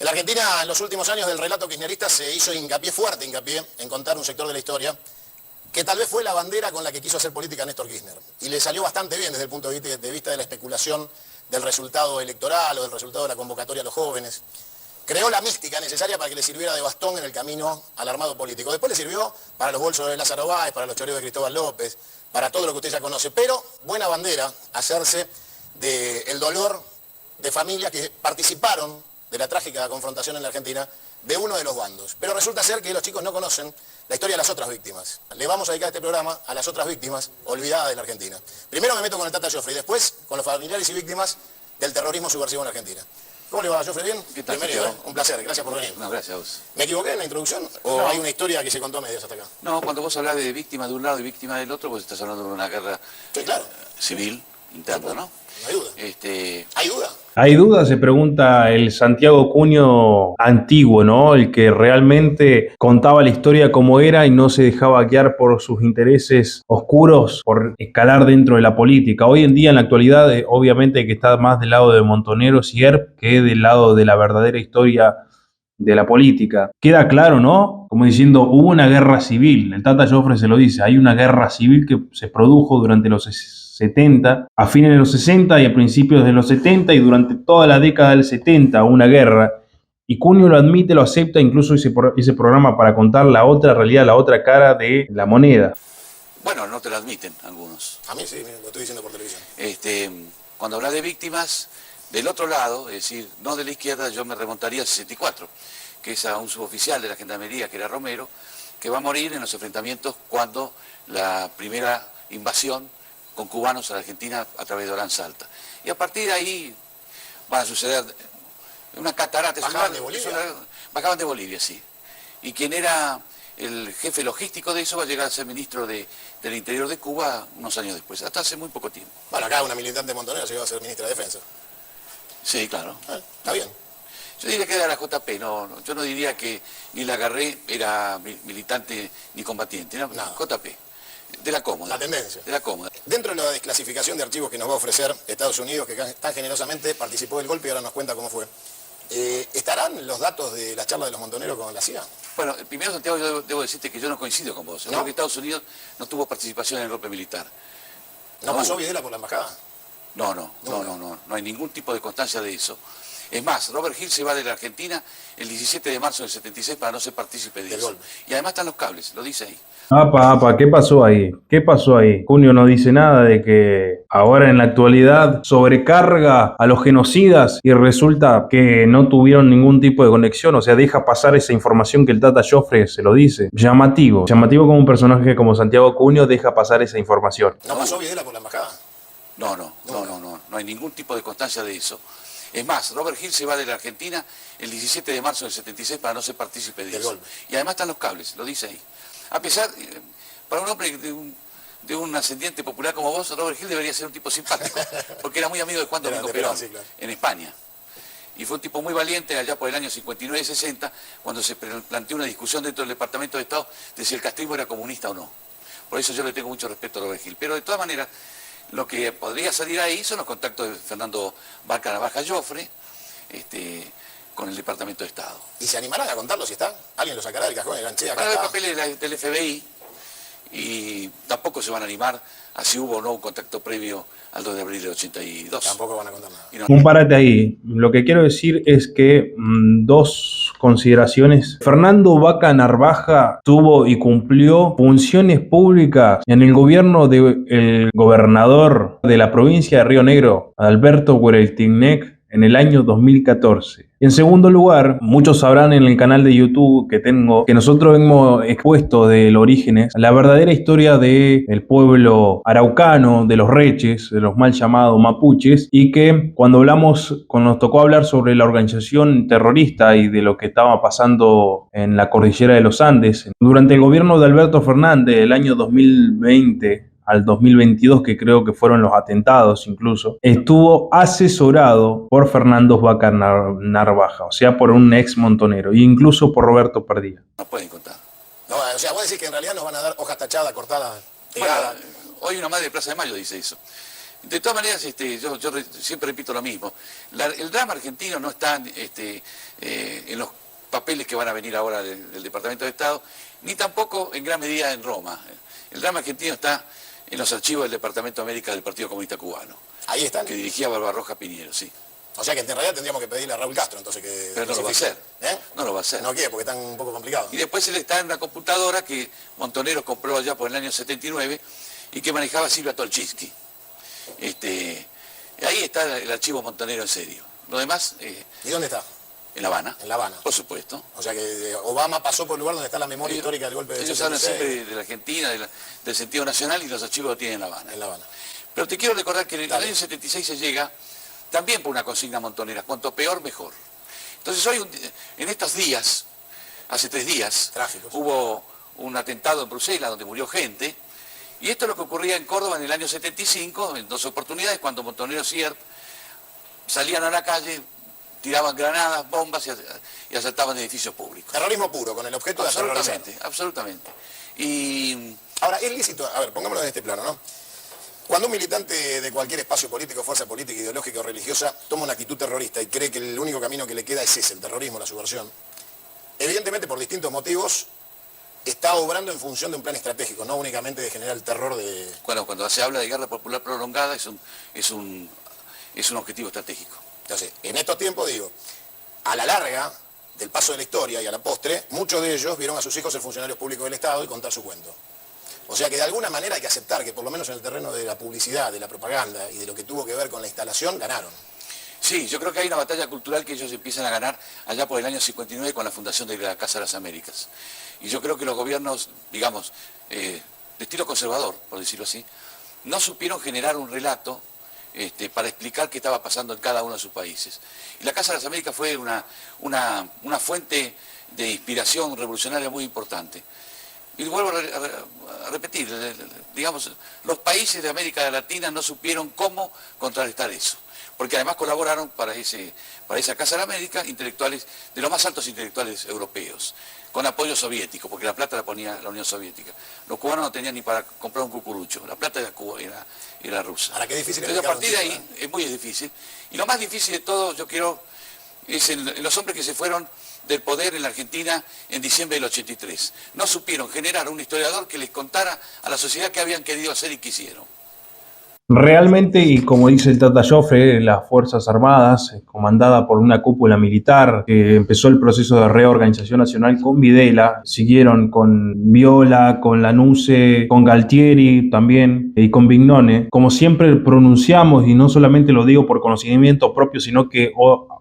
En la Argentina, en los últimos años del relato kirchnerista se hizo fuerte hincapié en contar un sector de la historia que tal vez fue la bandera con la que quiso hacer política Néstor Kirchner. Y le salió bastante bien desde el punto de vista de la especulación del resultado electoral o del resultado de la convocatoria a los jóvenes. Creó la mística necesaria para que le sirviera de bastón en el camino al armado político. Después le sirvió para los bolsos de Lázaro Báez, para los choreos de Cristóbal López, para todo lo que usted ya conoce. Pero buena bandera hacerse del dolor de familias que participaron de la trágica confrontación en la Argentina de uno de los bandos. Pero resulta ser que los chicos no conocen la historia de las otras víctimas. Le vamos a dedicar este programa a las otras víctimas olvidadas de la Argentina. Primero me meto con el Tata Joffre y después con los familiares y víctimas del terrorismo subversivo en la Argentina. ¿Cómo le va, Joffre? ¿Bien? ¿Qué tal? Bienvenido, un placer, gracias por venir. No, gracias a vos. ¿Me equivoqué en la introducción o No. hay una historia que se contó a medias hasta acá? No, cuando vos hablás de víctima de un lado y víctima del otro, vos estás hablando de una guerra Sí, claro. civil, interna, ¿no? No hay duda. ¿Hay duda? ¿Hay duda? Se pregunta el Santiago Cuño antiguo, ¿no? El que realmente contaba la historia como era y no se dejaba guiar por sus intereses oscuros, por escalar dentro de la política. Hoy en día, en la actualidad, obviamente que está más del lado de Montoneros y Erp que del lado de la verdadera historia de la política. Queda claro, ¿no? Como diciendo, hubo una guerra civil. El Tata Joffre se lo dice, hay una guerra civil que se produjo durante los 70, a fines de los 60 y a principios de los 70 y durante toda la década del 70 una guerra. Y Cuño lo admite, lo acepta, incluso ese programa para contar la otra realidad, la otra cara de la moneda. Bueno, no te lo admiten algunos. A mí sí, lo estoy diciendo por televisión. Cuando hablas de víctimas, del otro lado, es decir, no de la izquierda, yo me remontaría al 64, que es a un suboficial de la Gendarmería, que era Romero, que va a morir en los enfrentamientos cuando la primera invasión con cubanos a la Argentina a través de Orán Salta. Y a partir de ahí van a suceder una catarata. ¿Bajaban de Bolivia? Bajaban de Bolivia, sí. Y quien era el jefe logístico de eso va a llegar a ser ministro del Interior de Cuba unos años después, hasta hace muy poco tiempo. Bueno, acá una militante montonera llegó a ser ministra de Defensa. Sí, claro. Está bien. Yo diría que era la JP, yo no diría que ni Lagarré era militante ni combatiente, era JP. De la cómoda. La tendencia. De la cómoda. Dentro de la desclasificación de archivos que nos va a ofrecer Estados Unidos, que tan generosamente participó del golpe y ahora nos cuenta cómo fue, ¿estarán los datos de la charla de los montoneros con la CIA? Bueno, primero, Santiago, yo debo decirte que yo no coincido con vos. Yo creo que Estados Unidos no tuvo participación en el golpe militar. ¿No pasó Videla por la embajada? No hay ningún tipo de constancia de eso. Es más, Robert Hill se va de la Argentina el 17 de marzo del 76 para no ser partícipe de eso. Golpe. Y además están los cables, lo dice ahí. ¿Qué pasó ahí? ¿Qué pasó ahí? Cuño no dice nada de que ahora en la actualidad sobrecarga a los genocidas y resulta que no tuvieron ningún tipo de conexión, o sea, deja pasar esa información que el Tata Joffre se lo dice. Llamativo como un personaje como Santiago Cuño deja pasar esa información. ¿No pasó Videla por la embajada? No hay ningún tipo de constancia de eso. Es más, Robert Hill se va de la Argentina el 17 de marzo del 76 para no ser partícipe de eso. Golpe. Y además están los cables, lo dice ahí. A pesar, para un hombre de un ascendiente popular como vos, Robert Hill debería ser un tipo simpático, porque era muy amigo de Juan Domingo Perón, sí, claro. en España. Y fue un tipo muy valiente allá por el año 59-60, cuando se planteó una discusión dentro del Departamento de Estado de si el castrismo era comunista o no. Por eso yo le tengo mucho respeto a Robert Hill. Pero de todas maneras, lo que podría salir ahí son los contactos de Fernando Vaca Narvaja Joffre con el Departamento de Estado. ¿Y se animarán a contarlo si está? ¿Alguien lo sacará del cajón y dirán, che, acá Van a haber está? papeles del FBI y tampoco se van a animar a si hubo o no un contacto previo al 2 de abril del 82. Tampoco van a contar nada. Y no- Un parate ahí. Lo que quiero decir es que dos consideraciones. Fernando Vaca Narvaja tuvo y cumplió funciones públicas en el gobierno del gobernador de la provincia de Río Negro, Alberto Huereltignec, en el año 2014. En segundo lugar, muchos sabrán en el canal de YouTube que tengo que nosotros hemos expuesto del Orígenes la verdadera historia del pueblo araucano, de los reches, de los mal llamados mapuches, y que cuando nos tocó hablar sobre la organización terrorista y de lo que estaba pasando en la cordillera de los Andes, durante el gobierno de Alberto Fernández, el año 2020, al 2022, que creo que fueron los atentados incluso, estuvo asesorado por Fernando Vaca Narvaja, o sea, por un ex montonero, e incluso por Roberto Perdía. No pueden contar. No, o sea, vos decís que en realidad nos van a dar hojas tachadas, cortadas, Bueno, pegadas. hoy una madre de Plaza de Mayo dice eso. De todas maneras, siempre repito lo mismo. El drama argentino no está en los papeles que van a venir ahora del Departamento de Estado, ni tampoco en gran medida en Roma. El drama argentino está en los archivos del Departamento de América del Partido Comunista Cubano. Ahí están. Que dirigía Barbarroja Piñero, sí. O sea que en realidad tendríamos que pedirle a Raúl Castro, entonces que... Pero no lo va a hacer. ¿Eh? No lo va a hacer. ¿No quiere? Porque están un poco complicados. Y después él está en una computadora que Montonero compró allá por el año 79 y que manejaba Silvia Tolchinsky. Ahí está el archivo Montonero en serio. Lo demás... ¿Y dónde está? En La Habana. En La Habana. Por supuesto. O sea que Obama pasó por el lugar donde está la memoria histórica del golpe de Ellos hablan siempre de la Argentina, del sentido nacional, y los archivos lo tienen en La Habana. En La Habana. Pero te quiero recordar que en el año 76 se llega también por una consigna montonera, cuanto peor, mejor. Entonces hoy, en estos días, hace 3 días, trágicos, hubo un atentado en Bruselas donde murió gente, y esto es lo que ocurría en Córdoba en el año 75, en 2 oportunidades, cuando Montonero y Sierp salían a la calle, tiraban granadas, bombas y asaltaban edificios públicos. Terrorismo puro, con el objeto de aterrorizar. Absolutamente. Y... Ahora, es lícito, a ver, pongámoslo en este plano, ¿no? Cuando un militante de cualquier espacio político, fuerza política, ideológica o religiosa toma una actitud terrorista y cree que el único camino que le queda es ese, el terrorismo, la subversión, evidentemente por distintos motivos está obrando en función de un plan estratégico, no únicamente de generar el terror de... Bueno, cuando se habla de guerra popular prolongada es un objetivo estratégico. Entonces, en estos tiempos, digo, a la larga del paso de la historia y a la postre, muchos de ellos vieron a sus hijos ser funcionarios públicos del Estado y contar su cuento. O sea que de alguna manera hay que aceptar que por lo menos en el terreno de la publicidad, de la propaganda y de lo que tuvo que ver con la instalación, ganaron. Sí, yo creo que hay una batalla cultural que ellos empiezan a ganar allá por el año 59 con la fundación de la Casa de las Américas. Y yo creo que los gobiernos, digamos, de estilo conservador, por decirlo así, no supieron generar un relato para explicar qué estaba pasando en cada uno de sus países. Y la Casa de las Américas fue una fuente de inspiración revolucionaria muy importante. Y vuelvo a repetir, digamos, los países de América Latina no supieron cómo contrarrestar eso, porque además colaboraron para esa Casa de la América intelectuales, de los más altos intelectuales europeos, con apoyo soviético, porque la plata la ponía la Unión Soviética. Los cubanos no tenían ni para comprar un cucurucho, la plata era rusa. Ahora, qué difícil. Entonces, a partir de ahí es muy difícil. Y lo más difícil de todo, yo quiero, es en los hombres que se fueron del poder en la Argentina en diciembre del 83. No supieron generar un historiador que les contara a la sociedad qué habían querido hacer y qué hicieron. Realmente, y como dice el Tata Joffre, las Fuerzas Armadas, comandada por una cúpula militar que empezó el proceso de reorganización nacional con Videla, siguieron con Viola, con Lanuse, con Galtieri también y con Vignone. Como siempre pronunciamos, y no solamente lo digo por conocimiento propio, sino que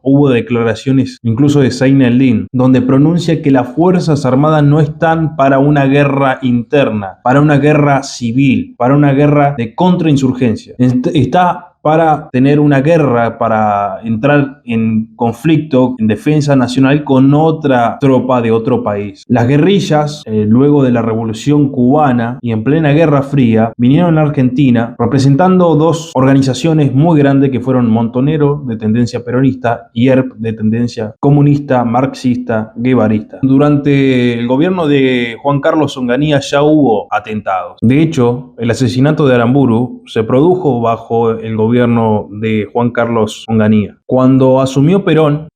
hubo declaraciones incluso de Zein el-Din, donde pronuncia que las Fuerzas Armadas no están para una guerra interna, para una guerra civil, para una guerra de contrainsurgencia. Está para tener una guerra, para entrar en conflicto, en defensa nacional con otra tropa de otro país. Las guerrillas, luego de la Revolución Cubana y en plena Guerra Fría, vinieron a Argentina representando 2 organizaciones muy grandes que fueron Montonero, de tendencia peronista, y ERP, de tendencia comunista, marxista, guevarista. Durante el gobierno de Juan Carlos Onganía ya hubo atentados. De hecho, el asesinato de Aramburu se produjo bajo el gobierno de Juan Carlos Onganía. Cuando asumió Perón,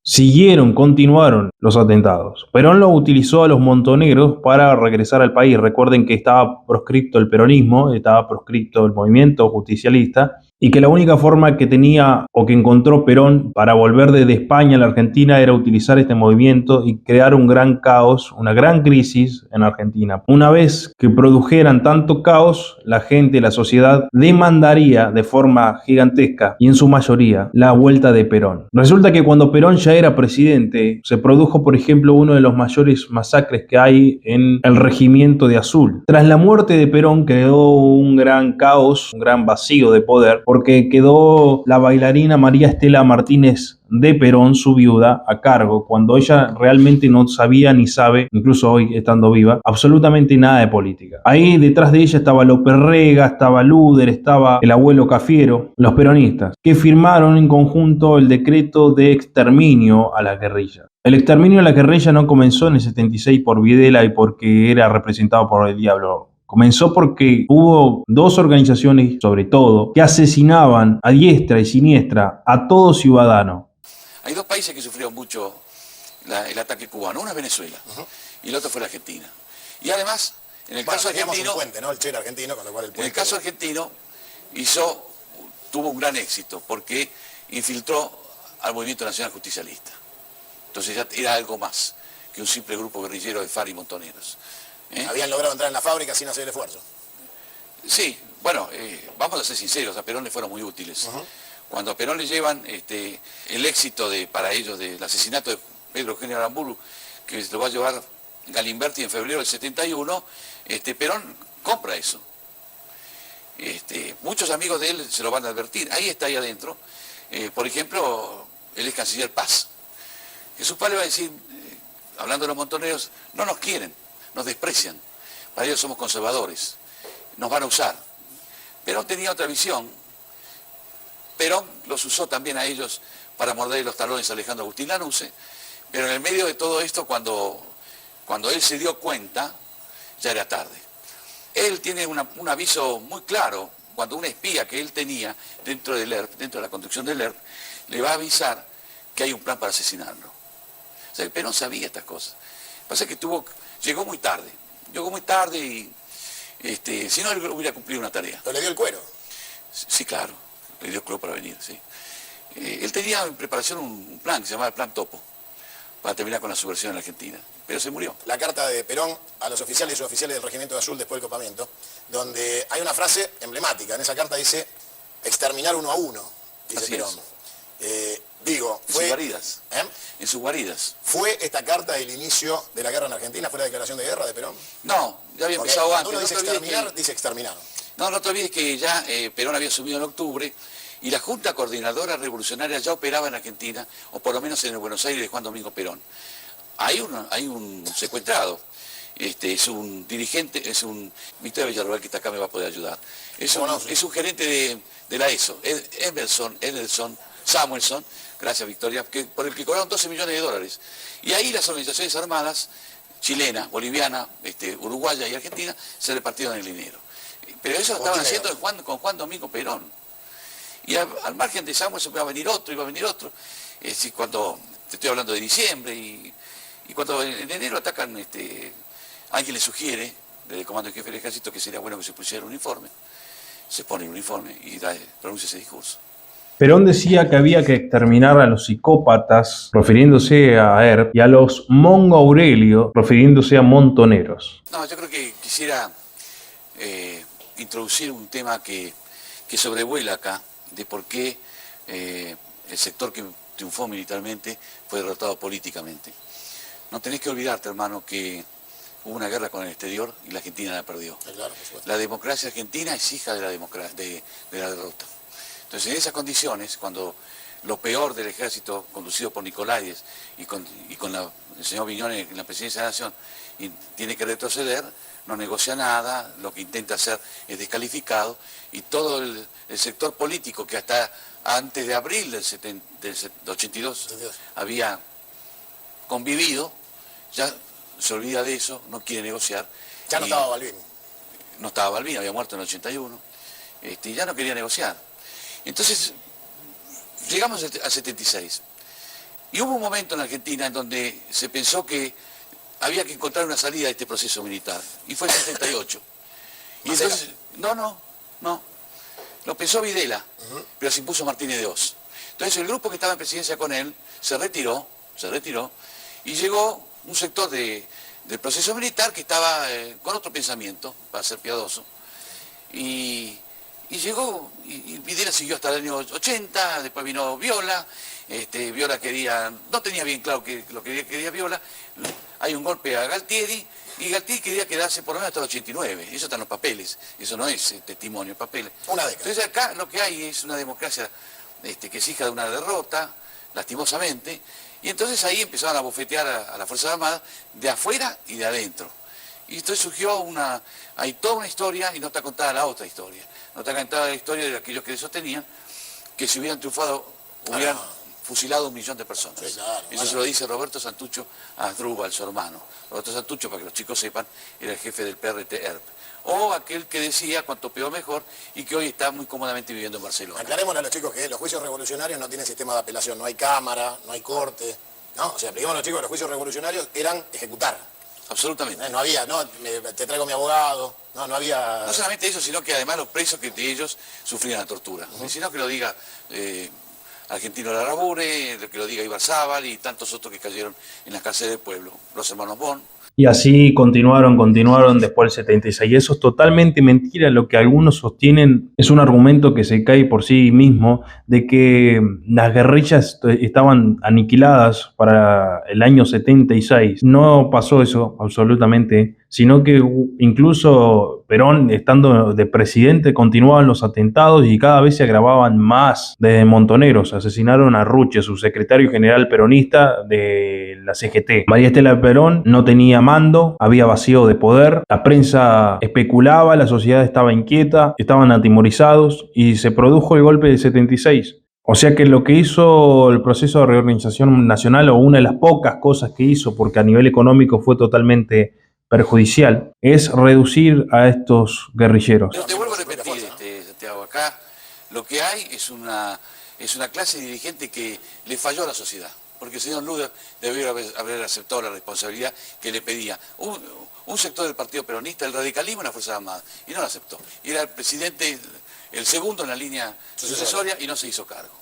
continuaron los atentados. Perón lo utilizó a los montoneros para regresar al país. Recuerden que estaba proscripto el peronismo, estaba proscripto el movimiento justicialista, y que la única forma que tenía o que encontró Perón para volver desde España a la Argentina era utilizar este movimiento y crear un gran caos, una gran crisis en Argentina. Una vez que produjeran tanto caos, la gente, la sociedad demandaría de forma gigantesca y en su mayoría la vuelta de Perón. Resulta que cuando Perón ya era presidente, se produjo, por ejemplo, uno de los mayores masacres que hay en el regimiento de Azul. Tras la muerte de Perón quedó un gran caos, un gran vacío de poder, porque quedó la bailarina María Estela Martínez de Perón, su viuda, a cargo, cuando ella realmente no sabía ni sabe, incluso hoy estando viva, absolutamente nada de política. Ahí detrás de ella estaba López Rega, estaba Luder, estaba el abuelo Cafiero, los peronistas, que firmaron en conjunto el decreto de exterminio a la guerrilla. El exterminio a la guerrilla no comenzó en el 76 por Videla y porque era representado por el diablo. Comenzó porque hubo dos organizaciones, sobre todo, que asesinaban a diestra y siniestra a todo ciudadano. Hay dos países que sufrieron mucho el ataque cubano. Uno es Venezuela y el otro fue la Argentina. Y además, en el caso argentino, un puente, ¿no? El Che era argentino, con lo cual el puente... En el caso argentino tuvo un gran éxito porque infiltró al Movimiento Nacional Justicialista. Entonces ya era algo más que un simple grupo guerrillero de FARC y montoneros. Habían logrado entrar en la fábrica sin hacer esfuerzo. Sí, bueno, vamos a ser sinceros, a Perón le fueron muy útiles. Cuando a Perón le llevan el éxito para ellos del asesinato de Pedro Eugenio Aramburu, que lo va a llevar Galimberti en febrero del 71, Perón compra eso. Muchos amigos de él se lo van a advertir. Ahí está, ahí adentro. Por ejemplo, el ex canciller Paz. Jesús Paz le va a decir, hablando de los montoneros, no nos quieren, nos desprecian. Para ellos somos conservadores, nos van a usar. Perón tenía otra visión. Perón los usó también a ellos para morder los talones a Alejandro Agustín Lanusse, pero en el medio de todo esto, cuando él se dio cuenta, ya era tarde. Él tiene un aviso muy claro, cuando un espía que él tenía dentro del ERP, dentro de la conducción del ERP, le va a avisar que hay un plan para asesinarlo. O sea, Perón sabía estas cosas. Lo que pasa es que llegó muy tarde y si no, él hubiera cumplido una tarea. ¿Pero le dio el cuero? Sí, claro, le dio el cuero para venir, sí. Él tenía en preparación un plan que se llamaba el Plan Topo, para terminar con la subversión en la Argentina, pero se murió. La carta de Perón a los oficiales y suboficiales del Regimiento de Azul después del copamiento, donde hay una frase emblemática. En esa carta dice, exterminar uno a uno, dice Así Perón. En sus guaridas. En sus guaridas. ¿Fue esta carta el inicio de la guerra en Argentina? ¿Fue la declaración de guerra de Perón? No, ya había Porque empezado cuando antes. uno dice exterminar, dice exterminar. No te olvides que ya Perón había asumido en octubre y la Junta Coordinadora Revolucionaria ya operaba en Argentina, o por lo menos en el Buenos Aires de Juan Domingo Perón. Hay un secuestrado, es un dirigente, Victoria Villarroel, que está acá, me va a poder ayudar. Es un gerente de la ESO, Edelson Samuelson, gracias Victoria, por el que cobraron 12 millones de dólares. Y ahí las organizaciones armadas, chilena, boliviana, uruguaya y argentina, se repartieron el dinero. Pero eso lo estaban haciendo con Juan Domingo Perón. Y al margen de Samuelson iba a venir otro. Es decir, cuando, te estoy hablando de diciembre, y cuando en enero atacan, alguien le sugiere, desde el comando de jefe del ejército, que sería bueno que se pusiera un uniforme. Se pone el uniforme y pronuncia ese discurso. Perón decía que había que exterminar a los psicópatas, refiriéndose a ERP, y a los Mongo Aurelio, refiriéndose a montoneros. No, yo creo que quisiera introducir un tema que sobrevuela acá, de por qué el sector que triunfó militarmente fue derrotado políticamente. No tenés que olvidarte, hermano, que hubo una guerra con el exterior y la Argentina la perdió. Claro, la democracia argentina es hija de la derrota. Entonces, en esas condiciones, cuando lo peor del ejército conducido por Nicolaides y con el señor Viñones en la presidencia de la Nación tiene que retroceder, no negocia nada, lo que intenta hacer es descalificado, y todo el sector político que hasta antes de abril del 82 había convivido, ya se olvida de eso, no quiere negociar. Ya no estaba Balbín. No estaba Balbín, había muerto en el 81, y ya no quería negociar. Entonces, llegamos al 76. Y hubo un momento en la Argentina en donde se pensó que había que encontrar una salida a este proceso militar. Y fue el 78. Y entonces, no. Lo pensó Videla, pero se impuso Martínez de Oz. Entonces el grupo que estaba en presidencia con él se retiró, y llegó un sector del proceso militar que estaba con otro pensamiento, para ser piadoso. Y llegó, y Videla siguió hasta el año 80, después vino Viola. Viola no tenía bien claro lo que quería Viola. Hay un golpe a Galtieri, y Galtieri quería quedarse por lo menos hasta el 89. Eso está en los papeles, eso no es testimonio, papeles. Una década. Entonces acá lo que hay es una democracia que es hija de una derrota, lastimosamente, y entonces ahí empezaron a bofetear a las Fuerzas Armadas de afuera y de adentro. Y entonces surgió hay toda una historia, y no está contada la otra historia. No está contada la historia de aquellos que sostenían que si hubieran triunfado, hubieran fusilado 1 millón de personas. Sí, claro, Eso se lo dice Roberto Santucho a Asdrúbal, su hermano. Roberto Santucho, para que los chicos sepan, era el jefe del PRT-ERP. o aquel que decía cuanto peor mejor y que hoy está muy cómodamente viviendo en Barcelona. Aclarémosle a los chicos que los juicios revolucionarios no tienen sistema de apelación, no hay cámara, no hay corte, ¿no? O sea, expliquemos a los chicos que los juicios revolucionarios eran ejecutar. Absolutamente. No había, no, te traigo mi abogado, no había... No solamente eso, sino que además los presos que de ellos sufrían la tortura. Sino que lo diga Argentino Larrabure, que lo diga Ibarzábal y tantos otros que cayeron en las cárceles del pueblo, los hermanos Bon. Y así continuaron después del 76. Y eso es totalmente mentira. Lo que algunos sostienen es un argumento que se cae por sí mismo, de que las guerrillas estaban aniquiladas para el año 76. No pasó eso, absolutamente, sino que incluso Perón, estando de presidente, continuaban los atentados y cada vez se agravaban más. De Montoneros asesinaron a Ruche, su secretario general peronista de la CGT. María Estela Perón no tenía mando, había vacío de poder, la prensa especulaba, la sociedad estaba inquieta, estaban atemorizados y se produjo el golpe del 76. O sea que lo que hizo el proceso de reorganización nacional, o una de las pocas cosas que hizo, porque a nivel económico fue totalmente perjudicial, es reducir a estos guerrilleros. Pero te vuelvo a repetir, Santiago, acá lo que hay es una clase dirigente que le falló a la sociedad. Porque el señor Luder debió haber aceptado la responsabilidad que le pedía un sector del Partido Peronista, el radicalismo y las Fuerzas Armadas, y no lo aceptó. Y era el presidente, el segundo en la línea sucesoria, y no se hizo cargo.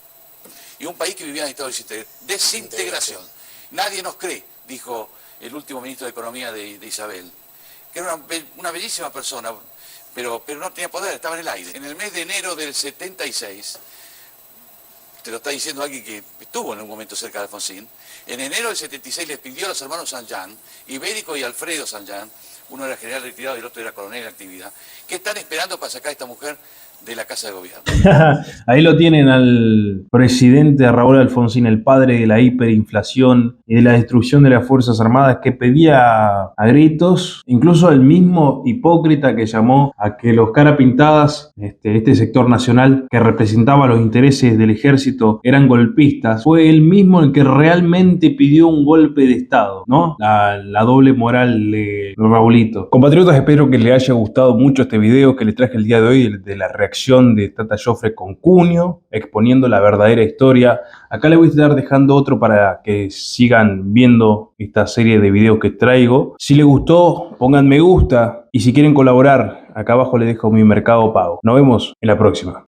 Y un país que vivía en estado de desintegración. Nadie nos cree, dijo el último ministro de Economía de Isabel, que era una bellísima persona, pero no tenía poder, estaba en el aire. En el mes de enero del 76, te lo está diciendo alguien que estuvo en un momento cerca de Alfonsín, en enero del 76 les pidió a los hermanos Sanján, Ibérico y Alfredo Sanján, uno era general retirado y el otro era coronel en actividad, que están esperando para sacar a esta mujer de la Casa de Gobierno. Ahí lo tienen al presidente Raúl Alfonsín, el padre de la hiperinflación y de la destrucción de las Fuerzas Armadas, que pedía a gritos, incluso el mismo hipócrita que llamó a que los cara pintadas, este sector nacional que representaba los intereses del ejército, eran golpistas. Fue él mismo el que realmente pidió un golpe de Estado, ¿no? La doble moral de Raulito. Compatriotas, espero que les haya gustado mucho este video que les traje el día de hoy de la reacción de Tata Joffre con Cunio, exponiendo la verdadera historia. Acá les voy a estar dejando otro para que sigan viendo esta serie de videos que traigo. Si les gustó, pongan me gusta, y si quieren colaborar, acá abajo les dejo mi Mercado Pago. Nos vemos en la próxima.